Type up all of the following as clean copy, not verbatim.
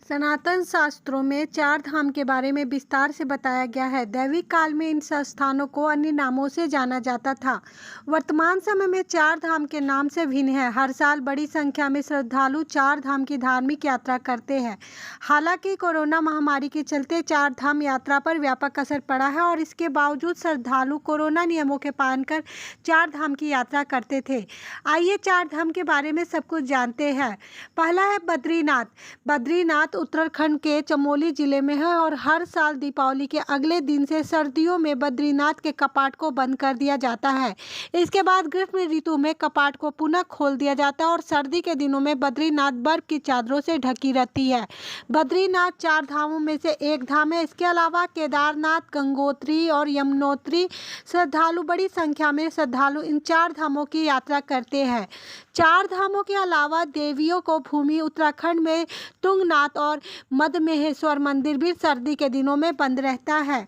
सनातन शास्त्रों में चार धाम के बारे में विस्तार से बताया गया है। दैविक काल में इन स्थानों को अन्य नामों से जाना जाता था। वर्तमान समय में चार धाम के नाम से भिन्न है। हर साल बड़ी संख्या में श्रद्धालु चार धाम की धार्मिक यात्रा करते हैं। हालांकि कोरोना महामारी के चलते चार धाम यात्रा पर व्यापक असर पड़ा है और इसके बावजूद श्रद्धालु कोरोना नियमों के पालन कर चार धाम की यात्रा करते थे। आइए चार धाम के बारे में सब कुछ जानते हैं। पहला है बद्रीनाथ। बद्रीनाथ उत्तराखंड के चमोली जिले में है और हर साल दीपावली के अगले दिन से सर्दियों में बद्रीनाथ के कपाट को बंद कर दिया जाता है। इसके बाद ग्रीष्म ऋतु में कपाट को पुनः खोल दिया जाता है और सर्दी के दिनों में बद्रीनाथ बर्फ की चादरों से ढकी रहती है। बद्रीनाथ चार धामों में से एक धाम है। इसके अलावा केदारनाथ, गंगोत्री और यमुनोत्री श्रद्धालु बड़ी संख्या में श्रद्धालु इन चार धामों की यात्रा करते हैं। चार धामों के अलावा देवियों को भूमि उत्तराखंड में तुंगनाथ और मद्महेश्वर मंदिर भी सर्दी के दिनों में बंद रहता है।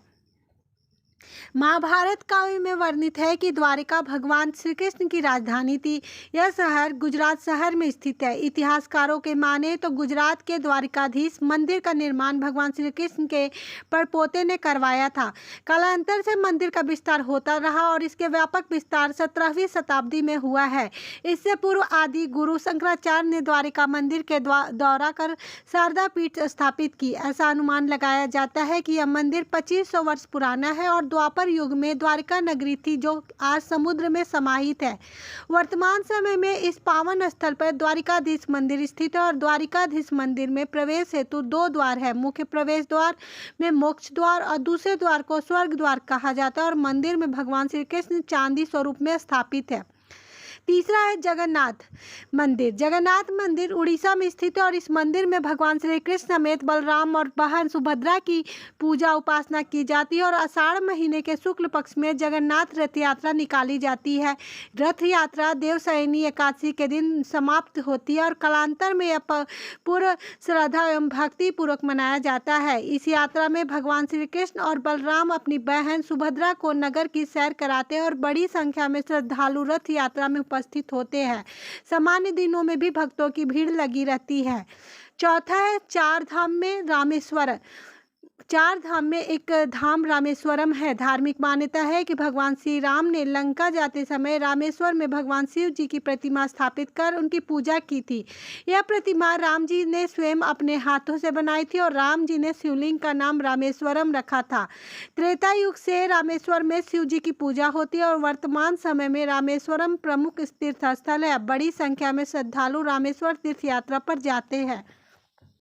महाभारत काव्य में वर्णित है कि द्वारिका भगवान श्री कृष्ण की राजधानी थी। यह शहर गुजरात शहर में स्थित है। इतिहासकारों के माने तो गुजरात के द्वारिकाधीश मंदिर का निर्माण भगवान श्री कृष्ण के परपोते ने करवाया था। कालांतर से मंदिर का विस्तार होता रहा और इसके व्यापक विस्तार 17वीं शताब्दी में हुआ है। इससे पूर्व आदि गुरु शंकराचार्य ने द्वारिका मंदिर के दौरा कर शारदा पीठ स्थापित की। ऐसा अनुमान लगाया जाता है कि यह मंदिर 2500 वर्ष पुराना है और द्वापर युग में द्वारिका नगरी थी जो आज समुद्र में समाहित है। वर्तमान समय में इस पावन स्थल पर द्वारिकाधीश मंदिर स्थित है और द्वारिकाधीश मंदिर में प्रवेश हेतु दो द्वार है। मुख्य प्रवेश द्वार में मोक्ष द्वार और दूसरे द्वार को स्वर्ग द्वार कहा जाता है और मंदिर में भगवान श्री कृष्ण चांदी स्वरूप में स्थापित है। तीसरा है जगन्नाथ मंदिर। जगन्नाथ मंदिर उड़ीसा में स्थित है और इस मंदिर में भगवान श्री कृष्ण समेत बलराम और बहन सुभद्रा की पूजा उपासना की जाती है और आषाढ़ महीने के शुक्ल पक्ष में जगन्नाथ रथ यात्रा निकाली जाती है। रथ यात्रा देवशयनी एकादशी के दिन समाप्त होती है और कालांतर में यह पूर्ण श्रद्धा एवं भक्ति पूर्वक मनाया जाता है। इस यात्रा में भगवान श्री कृष्ण और बलराम अपनी बहन सुभद्रा को नगर की सैर कराते हैं और बड़ी संख्या में श्रद्धालु रथ यात्रा में उपस्थित होते हैं। सामान्य दिनों में भी भक्तों की भीड़ लगी रहती है। चौथा है चार धाम में रामेश्वर। चार धाम में एक धाम रामेश्वरम है। धार्मिक मान्यता है कि भगवान श्री राम ने लंका जाते समय रामेश्वर में भगवान शिव जी की प्रतिमा स्थापित कर उनकी पूजा की थी। यह प्रतिमा राम जी ने स्वयं अपने हाथों से बनाई थी और राम जी ने शिवलिंग का नाम रामेश्वरम रखा था। त्रेता युग से रामेश्वर में शिव जी की पूजा होती है और वर्तमान समय में रामेश्वरम प्रमुख तीर्थ स्थल है। बड़ी संख्या में श्रद्धालु रामेश्वर तीर्थ यात्रा पर जाते हैं।